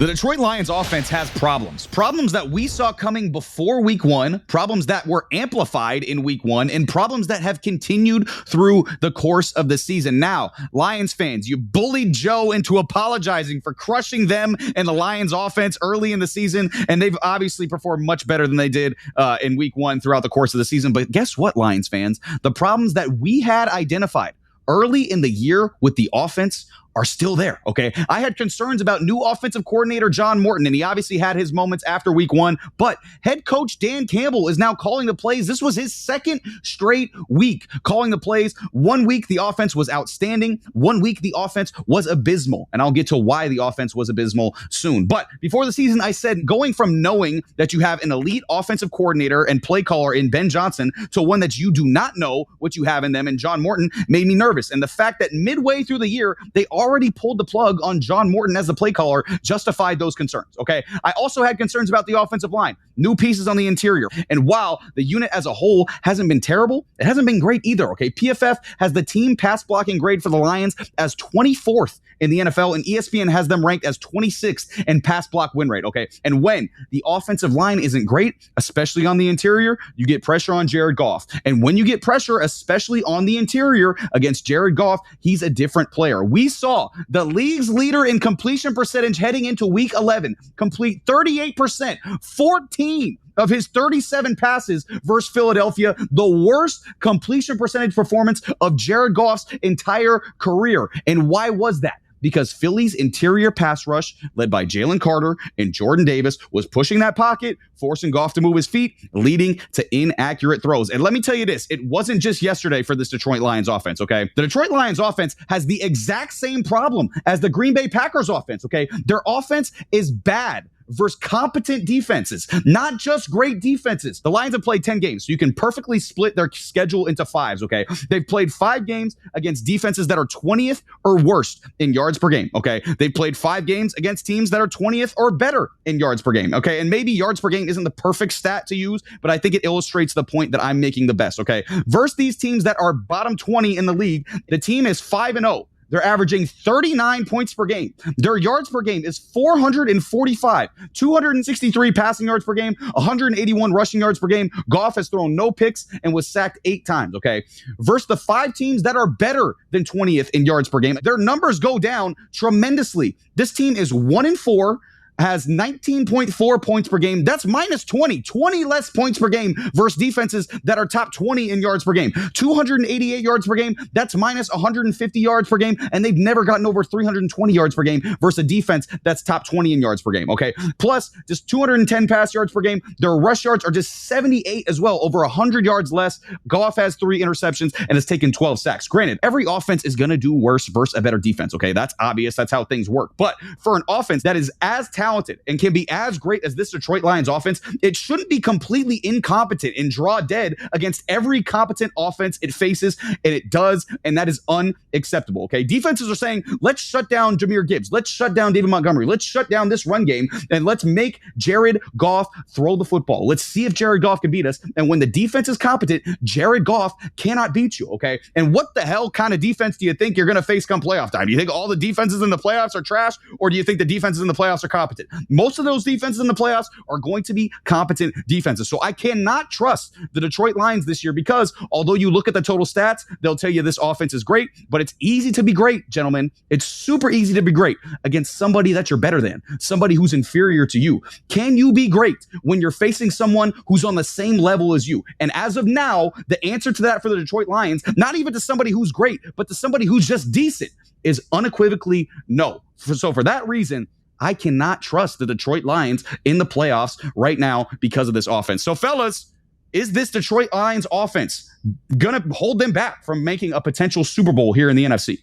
The Detroit Lions offense has problems that we saw coming before week one, problems that were amplified in week one, and problems that have continued through the course of the season. Now, Lions fans, you bullied Joe into apologizing for crushing them and the Lions offense early in the season, and they've obviously performed much better than they did in week one throughout the course of the season. But guess what, Lions fans? The problems that we had identified early in the year with the offense are still there, okay? I had concerns about new offensive coordinator John Morton, and he obviously had his moments after week one, but head coach Dan Campbell is now calling the plays. This was his second straight week calling the plays. 1 week, the offense was outstanding. 1 week, the offense was abysmal, and I'll get to why the offense was abysmal soon. But before the season, I said going from knowing that you have an elite offensive coordinator and play caller in Ben Johnson to one that you do not know what you have in them, and John Morton, made me nervous. And the fact that midway through the year, they already pulled the plug on John Morton as the play caller justified those concerns, okay? I also had concerns about the offensive line, new pieces on the interior. And while the unit as a whole hasn't been terrible, it hasn't been great either, okay? PFF has the team pass blocking grade for the Lions as 24th in the NFL, and ESPN has them ranked as 26th in pass block win rate, okay? And when the offensive line isn't great, especially on the interior, you get pressure on Jared Goff. And when you get pressure, especially on the interior against Jared Goff, he's a different player. We saw the league's leader in completion percentage heading into week 11, complete 38%, 14 of his 37 passes versus Philadelphia, the worst completion percentage performance of Jared Goff's entire career. And why was that? Because Philly's interior pass rush, led by Jalen Carter and Jordan Davis, was pushing that pocket, forcing Goff to move his feet, leading to inaccurate throws. And let me tell you this, it wasn't just yesterday for this Detroit Lions offense, okay? The Detroit Lions offense has the exact same problem as the Green Bay Packers offense, okay? Their offense is bad versus competent defenses, not just great defenses. The Lions have played 10 games, so you can perfectly split their schedule into fives, okay? They've played 5 games against defenses that are 20th or worst in yards per game, okay? They've played 5 games against teams that are 20th or better in yards per game, okay? And maybe yards per game isn't the perfect stat to use, but I think it illustrates the point that I'm making the best, okay? Versus these teams that are bottom 20 in the league, the team is 5-0. They're averaging 39 points per game. Their yards per game is 445, 263 passing yards per game, 181 rushing yards per game. Goff has thrown no picks and was sacked 8 times, okay? Versus the 5 teams that are better than 20th in yards per game, their numbers go down tremendously. This team is 1-4, has 19.4 points per game. That's minus 20 less points per game versus defenses that are top 20 in yards per game. 288 yards per game. That's minus 150 yards per game. And they've never gotten over 320 yards per game versus a defense that's top 20 in yards per game. Okay. Plus just 210 pass yards per game. Their rush yards are just 78 as well, over 100 yards less. Goff has 3 interceptions and has taken 12 sacks. Granted, every offense is going to do worse versus a better defense. Okay. That's obvious. That's how things work. But for an offense that is as talented and can be as great as this Detroit Lions offense, it shouldn't be completely incompetent and draw dead against every competent offense it faces, and it does, and that is unacceptable, okay? Defenses are saying, let's shut down Jahmyr Gibbs, let's shut down David Montgomery, let's shut down this run game, and let's make Jared Goff throw the football. Let's see if Jared Goff can beat us, and when the defense is competent, Jared Goff cannot beat you, okay? And what the hell kind of defense do you think you're going to face come playoff time? Do you think all the defenses in the playoffs are trash, or do you think the defenses in the playoffs are competent? Most of those defenses in the playoffs are going to be competent defenses. So I cannot trust the Detroit Lions this year because although you look at the total stats, they'll tell you this offense is great, but it's easy to be great, gentlemen. It's super easy to be great against somebody that you're better than, somebody who's inferior to you. Can you be great when you're facing someone who's on the same level as you? And as of now, the answer to that for the Detroit Lions, not even to somebody who's great, but to somebody who's just decent, is unequivocally no. So for that reason, I cannot trust the Detroit Lions in the playoffs right now because of this offense. So fellas, is this Detroit Lions offense going to hold them back from making a potential Super Bowl here in the NFC?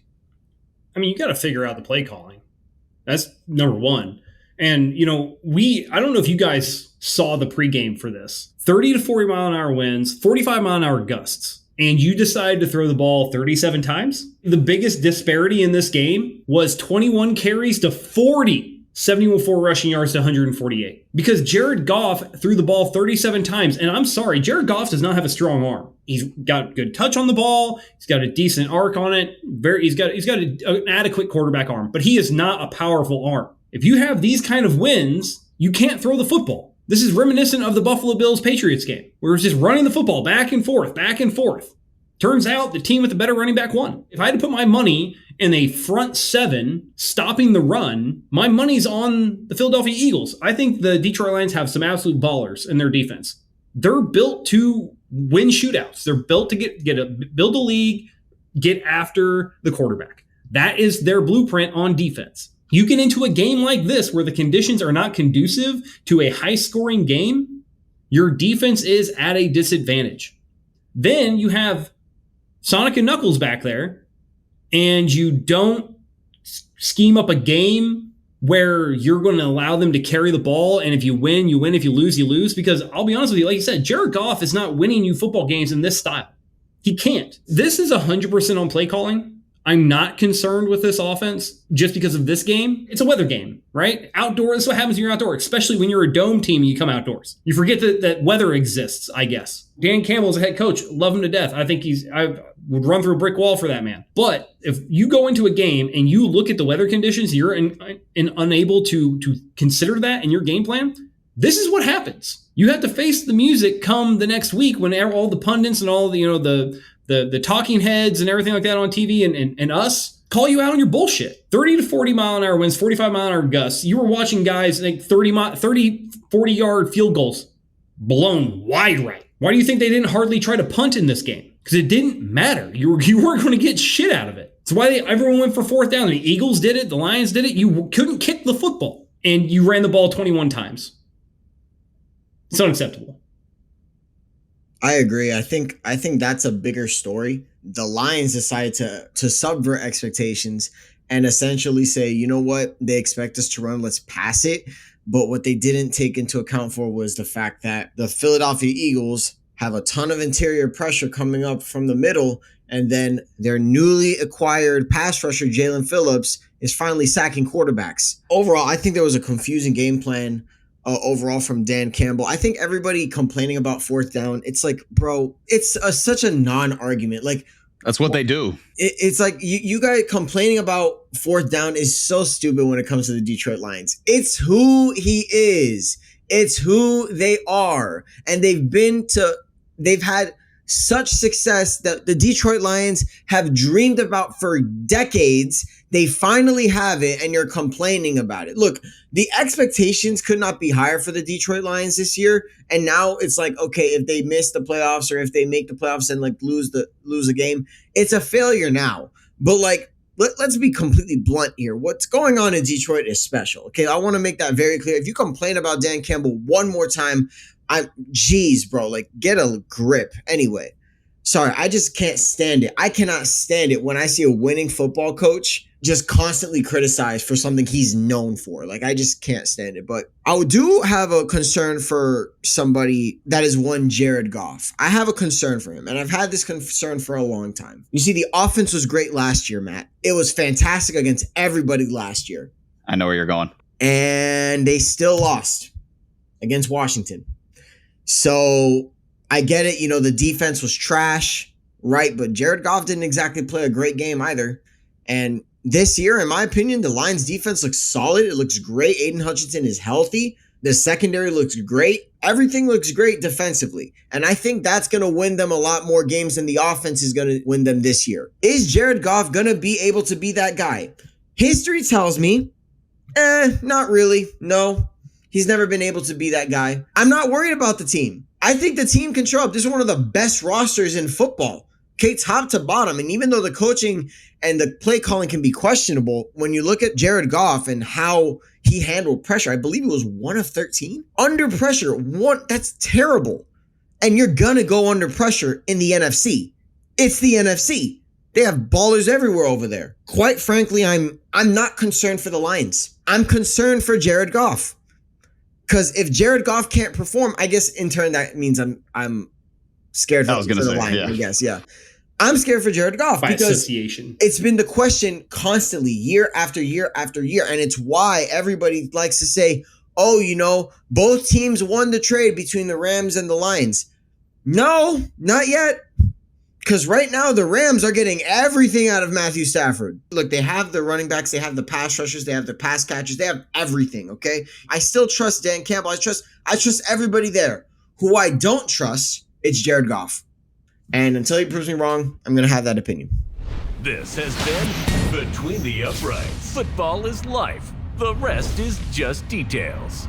I mean, you got to figure out the play calling. That's number one. And, I don't know if you guys saw the pregame for this. 30 to 40 mile an hour winds, 45 mile an hour gusts. And you decided to throw the ball 37 times? The biggest disparity in this game was 21 carries to 40. 74 rushing yards to 148. Because Jared Goff threw the ball 37 times. And I'm sorry, Jared Goff does not have a strong arm. He's got good touch on the ball. He's got a decent arc on it. He's got an adequate quarterback arm. But he is not a powerful arm. If you have these kind of wins, you can't throw the football. This is reminiscent of the Buffalo Bills-Patriots game, where it's just running the football back and forth, back and forth. Turns out the team with the better running back won. If I had to put my money in a front seven stopping the run, my money's on the Philadelphia Eagles. I think the Detroit Lions have some absolute ballers in their defense. They're built to win shootouts. They're built to build a league, get after the quarterback. That is their blueprint on defense. You get into a game like this where the conditions are not conducive to a high-scoring game, your defense is at a disadvantage. Then you have Sonic and Knuckles back there, and you don't scheme up a game where you're going to allow them to carry the ball, and if you win, you win. If you lose, because I'll be honest with you, like you said, Jared Goff is not winning you football games in this style. He can't. This is 100% on play calling. I'm not concerned with this offense just because of this game. It's a weather game, right? Outdoor, this is what happens when you're outdoor, especially when you're a dome team and you come outdoors. You forget that weather exists, I guess. Dan Campbell is a head coach. Love him to death. I would run through a brick wall for that man. But if you go into a game and you look at the weather conditions, you're unable to consider that in your game plan, this is what happens. You have to face the music come the next week when all the pundits and all the talking heads and everything like that on TV and us call you out on your bullshit. 30 to 40 mile an hour winds, 45 mile an hour gusts. You were watching guys make 30, 40 yard field goals blown wide right. Why do you think they didn't hardly try to punt in this game? Because it didn't matter. You weren't going to get shit out of it. That's why everyone went for fourth down. The Eagles did it. The Lions did it. You couldn't kick the football. And you ran the ball 21 times. It's unacceptable. I agree. I think that's a bigger story. The Lions decided to subvert expectations and essentially say, you know what? They expect us to run. Let's pass it. But what they didn't take into account for was the fact that the Philadelphia Eagles have a ton of interior pressure coming up from the middle. And then their newly acquired pass rusher, Jalen Phillips, is finally sacking quarterbacks. Overall, I think there was a confusing game plan overall from Dan Campbell. I think everybody complaining about fourth down, it's like, bro, it's such a non-argument. Like, that's what they do. It's like you guys complaining about fourth down is so stupid when it comes to the Detroit Lions. It's who he is. It's who they are. And they've had such success that the Detroit Lions have dreamed about for decades. They finally have it, and you're complaining about it. Look, the expectations could not be higher for the Detroit Lions this year. And now it's like, okay, if they miss the playoffs or if they make the playoffs and like lose a game, it's a failure now. But like, let's be completely blunt here. What's going on in Detroit is special. Okay, I want to make that very clear. If you complain about Dan Campbell one more time, geez, bro, like get a grip. Anyway, sorry, I just can't stand it. I cannot stand it when I see a winning football coach just constantly criticized for something he's known for. Like, I just can't stand it. But I do have a concern for somebody that is one Jared Goff. I have a concern for him, and I've had this concern for a long time. You see, the offense was great last year, Matt. It was fantastic against everybody last year. I know where you're going. And they still lost against Washington. So I get it. You know, the defense was trash, right? But Jared Goff didn't exactly play a great game either. And this year, in my opinion, the Lions defense looks solid. It looks great. Aiden Hutchinson is healthy. The secondary looks great. Everything looks great defensively. And I think that's going to win them a lot more games than the offense is going to win them this year. Is Jared Goff going to be able to be that guy? History tells me, not really. No, he's never been able to be that guy. I'm not worried about the team. I think the team can show up. This is one of the best rosters in football. Okay, top to bottom. And even though the coaching and the play calling can be questionable, when you look at Jared Goff and how he handled pressure, I believe he was 1 of 13. Under pressure, that's terrible. And you're going to go under pressure in the NFC. It's the NFC. They have ballers everywhere over there. Quite frankly, I'm not concerned for the Lions. I'm concerned for Jared Goff. Because if Jared Goff can't perform, I guess in turn that means I'm scared for the Lions, yeah. I guess, yeah. I'm scared for Jared Goff by because association. It's been the question constantly, year after year after year. And it's why everybody likes to say, oh, you know, both teams won the trade between the Rams and the Lions. No, not yet. Because right now, the Rams are getting everything out of Matthew Stafford. Look, they have the running backs, they have the pass rushers, they have the pass catchers, they have everything, okay? I still trust Dan Campbell. I trust everybody there. Who I don't trust, it's Jared Goff. And until he proves me wrong, I'm going to have that opinion. This has been Between the Uprights. Football is life. The rest is just details.